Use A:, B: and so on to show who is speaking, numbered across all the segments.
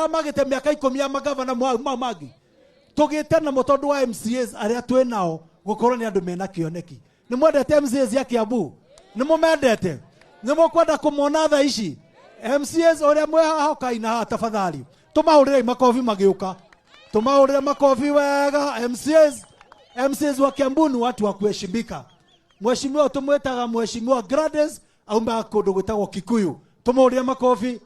A: magite miaka 10 ya magavana magi tugite na mutondu wa MCAs aria twe nao gukorwo ni andu mena kioneki ni mwendete MCAs ya Kiambu ni mumendete ni mukwenda kumona tha ici MCAs oria mwehahoka ina tafadhali tumahurire makofi magiuka tumahurire makofi wega MCAs wa Kiambu ni watu wa kuheshimika. Mheshimiwa tumwetaga Mheshimiwa Gladys aumba kundu gwitagwo Kikuyu tumahurire makofi.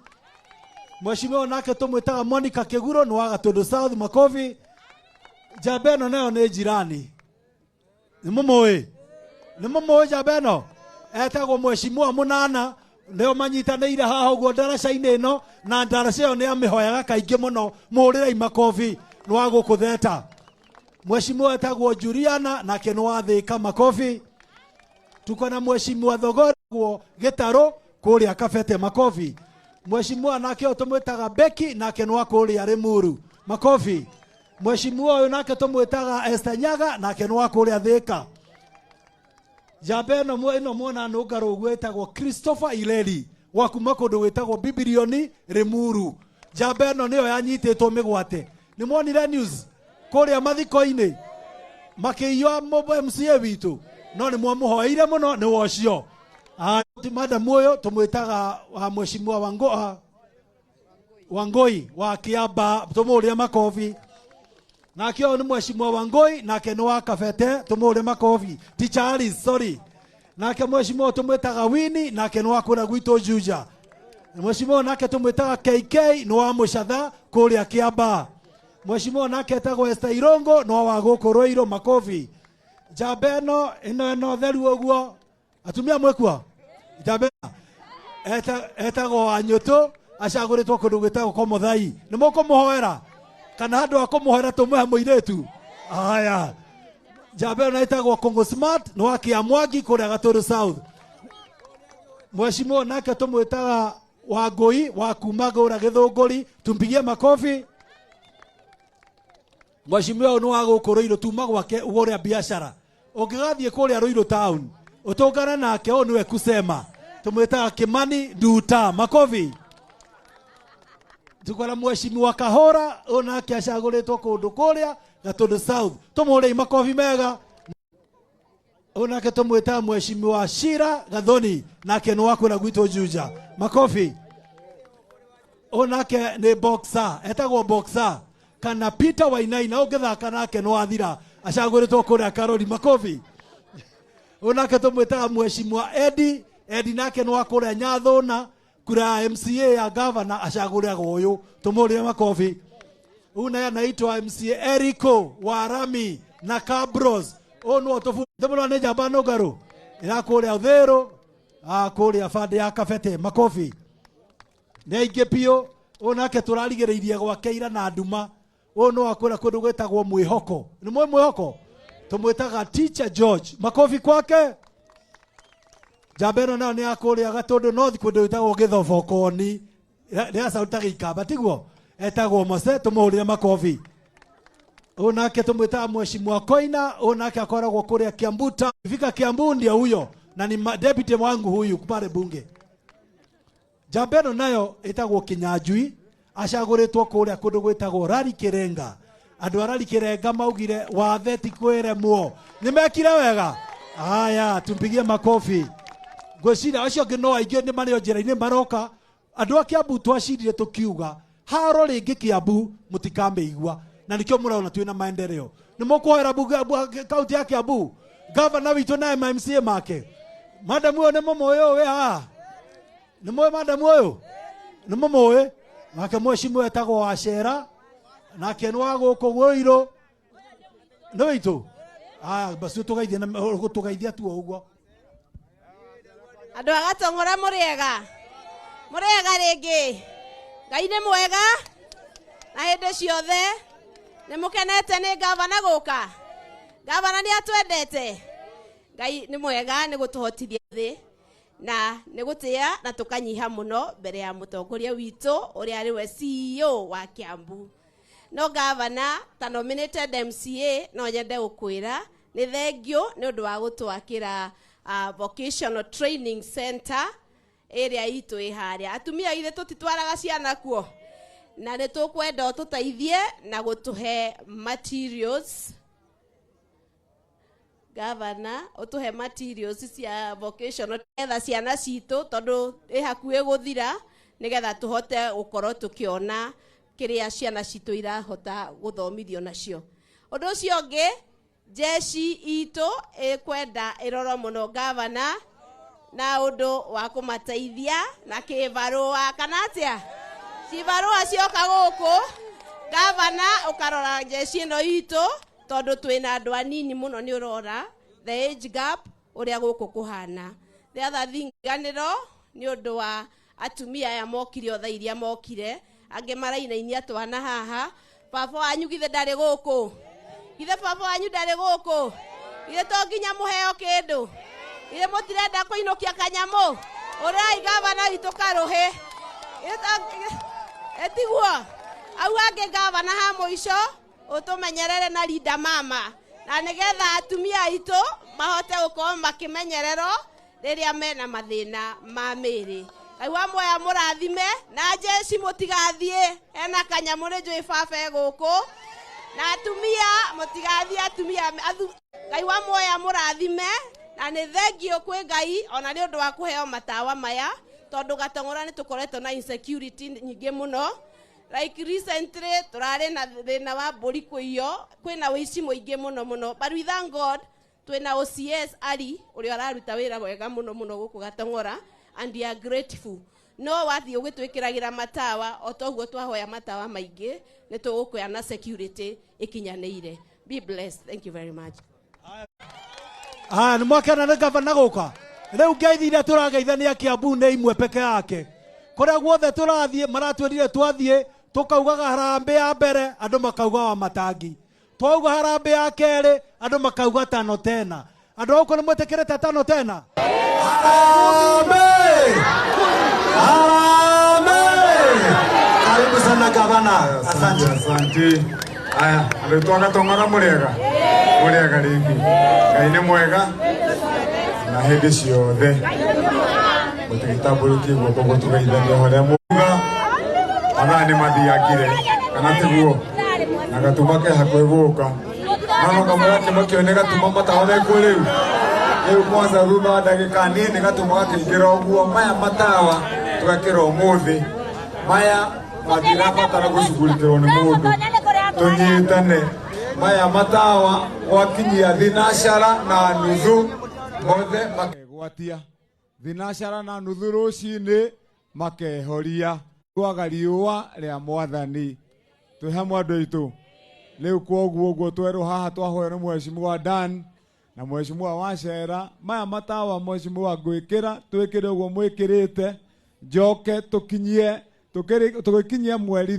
A: Mheshimiwa nake tumwetaga Monica Keguro ni wa Gatundu South makofi. Jabeno nayo ni jirani ni mumoi Jabeno etagwo Mheshimiwa Munana leo manyitanĩire haha ũguo ndaraca-inĩ ĩno na ndaraca ĩyo nĩ amĩhoyaga kaingĩ mũno mũhũrĩrei makofi nĩ wa gũkũtheta. Mheshimiwa etagwo Juliana nake nĩ wa Thĩka makofi. Tuko na Mheshimiwa Thogoragwo Gĩtarũ kũrĩa Kabete makofi. Mheshimiwa nake tũmwĩtaga Becky nake nĩ wa kũrĩa Rĩmuru makofi. Mheshimiwa ũyũ nake tũmwĩtaga Esther Nyaga nake nĩ wa kũrĩa Thĩka. Jabeno ĩno mwona nũngarũ gwĩtagwo Christopher Ileri wa kuma kũndũ gwĩtagwo Bibilioni Rĩmuru. Jabeno nĩyo yanyitĩtwo mĩgwate nĩ mwonire news kũrĩa mathiko-inĩ makĩiywa MCA witũ no nĩ mwamũhoeire mũno nĩ wocio. Madam ũyũ tũmwĩtaga Mheshimiwa Wangoi wa Kiamba tũmũhũrĩre makofi. Nake ũyũ nĩ Mheshimiwa Wangoi nake nĩ wa Kabete tũmũhũrĩre makofi. Teacher Alice sorry. Nake Mheshimiwa tũmwĩtaga Winnie nake nĩ wa kũrĩa gwitũ Juja. Mheshimiwa nake tũmwĩtaga KK nĩ wa Mũcatha kũrĩa Kiamba. Mheshimiwa nake etagwo Esther Irongo no wa gũkũ Rũirũ makofi. Jabeno ĩno theru ũguo atumia mwĩkua Jabeno etagwo Anyũtũ acagũrĩtwo kũndũ gwĩtagwo Komuthai nĩ mũkũmũhoera kana handũ ha kũmũhoera tũmũhe mũirĩtu. Haya Jabeno etagwo Kũngũ Smart nĩ wa Kĩamwangi kũrĩa Gatundu South. Mheshimiwa nake tũmwĩtaga Wangũi wa kuma Ngũra Gĩthũngũri tumpigie makofi. Mheshimiwa ũyũ nĩ wa gũkũ Rũirũ tuma gwake ũgũrĩa biashara ũngĩgathiĩ kũrĩa Rũirũ town ũtũngane nake ũyũ nĩwe kusema tũmwĩtaga Kimani Nduta makofi. Tuko na Mheshimiwa Kahora ũyũ nake acagũrĩtwo kũndũ kũrĩa Gatundu South tũmũhũrĩi makofi mega. Ũyũ nake tũmwĩtaga Mheshimiwa Shira Gathoni nake nĩ wa kũrĩa gwitũ Juja makofi. Ũyũ nake nĩ boxer etagwo boxer kana Peter Wainaina ũngĩthaka nake nĩ wathira acagũrĩtwo kũrĩa Karori makofi. Ũyũ nake tũmwĩtaga Mheshimiwa Edi nake nĩ wa kũrĩa Nyathũna kura MCA ya governor acagũrĩagwo ũyũ tũmũhũrĩre makofi. Ũyũ naye anaitwa MCA Erico Warami na Cabros ũyũ nĩwe tũmũrwo nĩ njamba nũngarũ ĩrakũrĩa Ũthĩrũ kũrĩa bande ya Kabete makofi. Nĩ aingĩ biũ. Ũyũ nake tũrarigĩrĩirie gwake ira na nduma ũyũ nĩ wa kũrĩa kũndũ gwĩtagwo Mwĩhoko nĩ Mwĩhoko tũmwĩtaga Teacher George makofi kwake. Jabeno nayo nĩ ya kũrĩa Gatundu North kũndũ gwĩtagwo Gĩthobokoni nĩ acauta Gĩikamba tiguo etagwo Mose tũmũhũrĩre makofi. Ũyũ nake tũmwĩtaga Mheshimiwa Koina ũyũ nake akoragwo kũrĩa Kiambu fika Kiambu ndio huyo na ni deputy wangu huyu pale bunge. Jabeno nayo etagwo Kinyanjui acagũrĩtwo kũrĩa kũndũ gwĩtagwo Rari Kĩrenga. Andũ a Rari Kĩrenga maugire wathe ti kwĩremwo nĩ mekire wega. Haya tumpigie makofi. Ngwĩciria acio angĩ no aingĩ nĩ marĩ njĩra-inĩ maroka. Andũ a Kiambu twacirire tũkiuga haro rĩngĩ Kiambu mũtikamĩigua na nĩkĩo mũraona twĩna maendeleo. Nĩ mũkũhoera kaunti ya Kiambu governor witũ na MCA make. Madam ũyũ nĩ mũmũĩ ũyũ haha nĩ mũĩ madam ũyũ nĩ mũmũĩ nake Mheshimiwa etagwo Wacera nake nĩ wa gũkũ Rũirũ nĩ witũ. Haya basi tũgeithia tu ũguo.
B: Andũ a Gatong'ora mũrĩega rĩngĩ Ngai nĩ mwega na hĩndĩ ciothe nĩ mũkenete nĩ gavana gũka. Gavana nĩ atwendete. Ngai nĩ mwega nĩ gũtũhotithia thĩ na nĩ gũtĩa na tũkanyiha mũno mbere ya mũtongoria witũ ũrĩa arĩ we CEO wa Kiambu. No gavana ta nominated MCA no nyende gũkwĩra nĩ thengio nĩ ũndũ wa gũtwakĩra vocational training center area itũ ĩharĩa. Atumia ithe tũtitwaraga ciana kuo na nĩ tũkwenda ũtũteithie na gũtũhe materials. Governor, ũtũhe materials cia vocational etha ciana citũ tondũ hakuhĩ gũthira nĩgetha tũhote gũkorwo tũkĩona kĩrĩa ciana citũ irahota gũthomithio nacio. Ũndũ ũcio ũngĩ, jeshi itũ ĩkwenda ĩrorwo mũno governor na ũndũ wa kũmateithia na kĩbarũa kana atĩa cibarũa cioka gũkũ governor ũkarora jeshi ĩno itũ tondũ twĩna andũ anini mũno nĩ ũrora the age gap ũrĩa gũkũ kũhana. The other thing ganĩro nĩ ũndũ wa atumia aya mokire othe iria mokire angĩ marainainia twana haha. Baba wanyu githe ndarĩ gũkũ? Githe baba wanyu ndarĩ gũkũ? Githe to nginya mũheo kĩndũ? Githe mũtirenda kũinũkia kanyamũ? Ũrai gavana witũ Karũhĩ. Etiguo au angĩ gavana ha mũico ũtũmenyerere na Linda mama na nĩgetha atumia aitũ mahote gũkorwo makĩmenyererwo rĩrĩa mena mathĩna ma mĩĩrĩ. Ngai wa muoya mũrathime na jeshi mũtigathiĩ hena kanyamũ nĩ njũĩ baba gũkũ na atumia mũtigathiĩ atumia. Ngai wa muoya mũrathime na nĩ thengio kwĩ Ngai ona nĩ ũndũ wa kũheo matawa maya tondũ Gatong'ora nĩ tũkoretwo na insecurity nyingĩ mũno. Like recently turare na thĩna wa mbũri kũiywo, kwĩna ũici mũingĩ mũno but we thank God twĩna OCS Ali ũrĩa araruta wĩra wega mũno gũkũ Gatong'ora and we are grateful. No wathiĩ ũgĩtwĩkĩragĩra matawa o toguo twahoya matawa maingĩ nĩ tũgũkũya na security ĩkinyanĩire. Be blessed. Thank you very much.
A: Nĩ mwakena nĩ gavana gũka. Rĩu ngeithi iria tũrageithania Kiambu nĩ imwe peke yake. Kũrĩa guothe tũrathiĩ maratwĩrire twathiĩ tukaugaga harambĩ ya mbere andũ makauga wa matangi. Twauga harambĩ ya kerĩ andũ makauga tano tena. Andũ auko nĩ mwĩtĩkĩrĩte tano tena? Harambĩ! Harambĩ! Karibu sana gavana. Asante.
C: Asante. Aya, andũ a Gatong'ora mũrĩega. Mũrĩega rĩngĩ. Ngai nĩ mwega na hĩndĩ ciothe. Mũtigitambũrũkie guoko gũtũgeithania harĩa muga. Ona nĩ mathiakire kana tiguo na gatuma ke hakuhĩ gũka. No kamũra kĩmwe nĩ gatuma matahonekwo rĩu kwanza thutha wa ndagĩka nini gatuma gakĩingĩra ũguo. Maya matawa twekĩra ũmũthĩ maya matirabatara gũcugurĩkĩrwo nĩ mũndũ. Tũnyitane maya matawa gwakinyia thinacara na nuthu mothe makegwatia. Thinacara na nuthu rũcinĩ makehoria kwaga riũa rĩa Mwathani. Twĩ hamwe andũ aitũ. Rĩu kwoguo ũguo twerwo haha twahoya nĩ Mheshimiwa Dan na Mheshimiwa Wacera. Maya matawa Mheshimiwa ngwĩkĩra twĩkĩre ũguo mwĩkĩrĩte njoke tũgĩkinyie mweri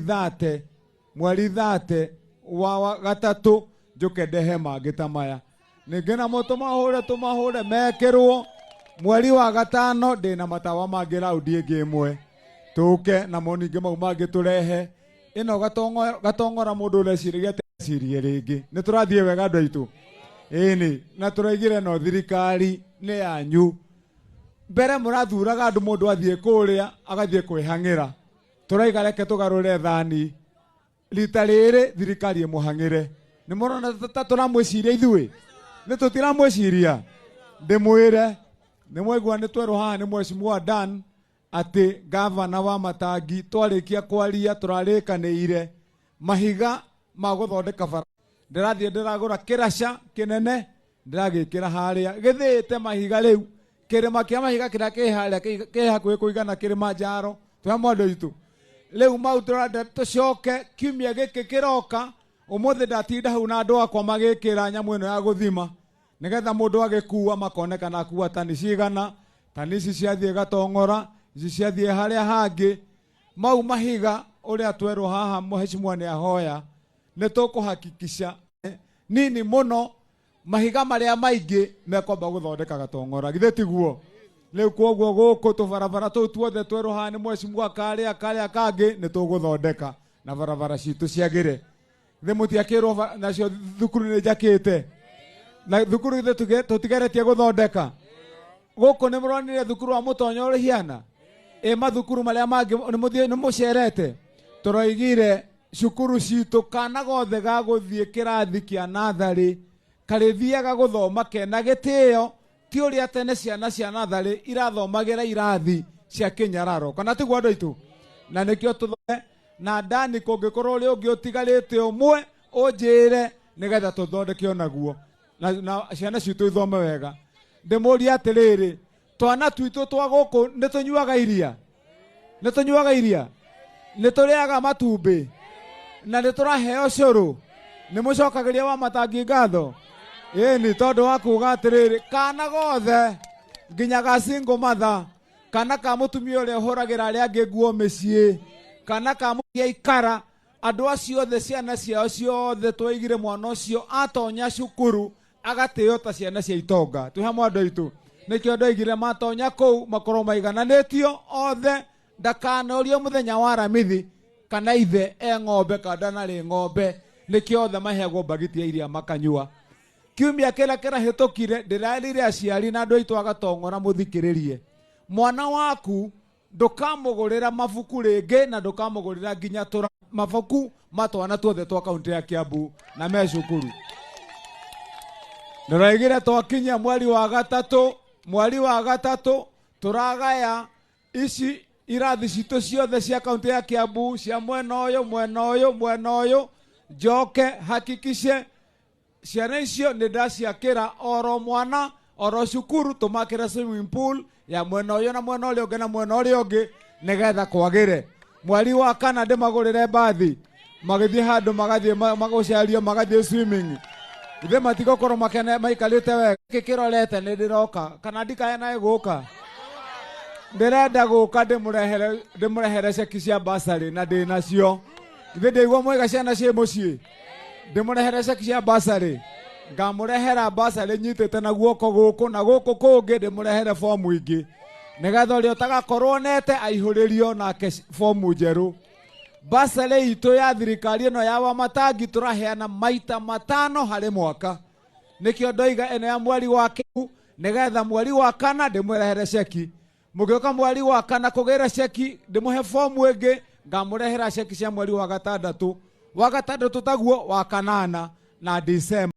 C: 30 wa gatatũ njoke ndehe mangĩ ta maya. Ningĩ namo tũmahũre mekĩrwo mweri wa gatano ndĩna matawa mangĩ raundi ĩngĩ ĩmwe. Tũke na moningĩ mau mangĩ tũrehe. Ĩno Gatong'ora mũndũ ũreciragia tecirie rĩngĩ. Nĩ tũrathiĩ wega andũ aitũ. Ĩni na tũraigire no thirikari nĩ yanyu. Mbere mũrathuraga andũ mũndũ athiĩ kũrĩa agathiĩ kwĩhang'ĩra. Tũraiga reke tũgarũre thani. Rita rĩrĩ thirikari ĩmũhang'ĩre. Nĩ mũrona ta tũramwĩciria ithuĩ. Nĩ tũtiramwĩciria. Ndĩmwĩre nĩ mwaigua nĩ twerwo haha nĩ Mheshimiwa Dan atĩ gavana wa matangi twarĩkia kwaria tũrarĩkanĩire mahiga ma gũthondeka bara. Ndĩrathiĩ ndĩragũra kĩraca kĩnene ndĩragĩkĩra harĩa gĩthĩte mahiga rĩu. Kĩrĩma kĩa mahiga kĩrĩa kĩ harĩa kĩ hakuhĩ kũigana kĩrĩma Njaro. Twĩ hamwe andũ aitũ. Rĩu mau tũrenda tũcoke kiumia gĩkĩ kĩroka. Ũmũthĩ ndatinda hau na andũ akwa magĩkĩra nyamũ ĩno ya gũthima nĩgetha mũndũ agĩkua makonekana akua tani cigana. Tani ici ciathiĩ Gatong'ora, ici ciathiĩ harĩa hangĩ. Mau mahiga ũrĩa twerwo haha Mheshimiwa nĩ ahoya nĩ tũkũhakikisha nini mũno mahiga marĩa maingĩ mekwamba gũthondeka Gatong'ora. Githĩ tiguo? Rĩu kwoguo gũkũ tũbarabara tũu tuothe twerwo haha nĩ Mheshimiwa karĩa kangĩ nĩ tũgũthondeka na barabara citũ ciagĩre. Githĩ mũtiakĩrwo nacio thukuru nĩ njakĩte na thukuru ithe tũtigeretie gũthondeka. Gũkũ nĩ mũronire thukuru wa Mũtonyo ũrĩ hiana. Mathukuru marĩa mangĩ nĩ mũcerete. tũroigire cukuru citũ kana gothe ga gũthiĩ kĩrathi kĩa natharĩ karĩthiaga gũthoma kena gĩtĩo, ti ũrĩa tene ciana cia natharĩ irathomagĩra irathi cia kĩnyararo, kana tiguo andũ aitũ. Na nĩkĩo tũthome na ndani kũngĩkorwo ũrĩa ũngĩ ũtigarĩte ũmwe ũnjĩre nĩgetha tũthondeke onaguo na ciana citũ ithome wega. Ndĩmũria atĩrĩrĩ, twana twitũ twa gũkũ nĩtũnyuaga iria? Nĩtũnyuaga iria? Nĩtũrĩaga matumbĩ? Na nĩtũraheo cũrũ? Nĩmũcokagĩria wa matangi ngatho? Ĩni tondũ wa kuga atĩrĩrĩ, kana gothe nginya ga single mother, kana ka mũtumia ũrĩa ũhũragĩra arĩa angĩ nguo mĩciĩ, kana ka mũtumia ikara, andũ acio othe ciana ciao ciothe twaigire mwana ũcio atonya cukuru agatĩo ta ciana cia itonga. Twĩ hamwe andũ aitũ? Nĩkĩo ndoigire matonya kũu makorwo maigananĩtio othe, ndakanorio mũthenya wa ramithi kana ithe ng'ombe kana ndarĩ ng'ombe, nĩkĩo othe maheagwo mbagiti ya iria makanyua. Kiumia kĩrĩa kĩrahĩtũkire ndĩrerire aciari na andũ aitũ a Gatong'ora mũthikĩrĩrie, mwana waku ndũkamũgũrĩra mabuku rĩngĩ na ndũkamũgũrĩra nginya mabuku matwana tuothe twa kaunti ya Kiambu na me cukuru. Ndĩroigire twakinyia mweri wa gatatũ tũragaya ici irathi citũ ciothe cia kaunti ya Kiambu cia mwena ũyũ njoke hakikishe ciana icio nĩ ndaciakĩra oro mwana oro cukuru tũmakĩra swimming pool ya mwena ũyũ na mwena ũrĩa ũngĩ na mwena ũrĩa ũngĩ nĩgetha kwagĩre. Mweri wa kana ndĩmagũrĩre mbathi magĩthiĩ handũ magũcario magathiĩ swimming. Ithe matigũkorwo maikarĩte wega. Kĩrorete nĩ ndĩroka kana ndikae naĩ gũka? Ndĩrenda gũka ndĩmũrehere ceki cia basarĩ na ndĩ nacio. Ithe ndĩigua mwega ciana ciĩ mũciĩ? Ndĩmũrehere ceki cia basarĩ. Ngamũrehera basarĩ nyitĩte na guoko gũkũ na gũkũ kũngĩ ndĩmũrehere fomu ingĩ, nĩgetha ũrĩa ũtagakorwo nete aihũrĩrio nake fomu njerũ. Basarĩ itũ ya thirikari ĩno ya Wamatangi tũraheana maita 5 harĩ mwaka. Nĩkĩo ndoiga ĩno ya mweri wa kĩu nĩgetha mweri wa kana ndĩmũrehere ceki. Mũgĩũka mweri wa kana kũgĩra ceki ndĩmũhe fomu ĩngĩ ngamũrehera ceki cia mweri wa gatandatũ taguo wa kanana na December.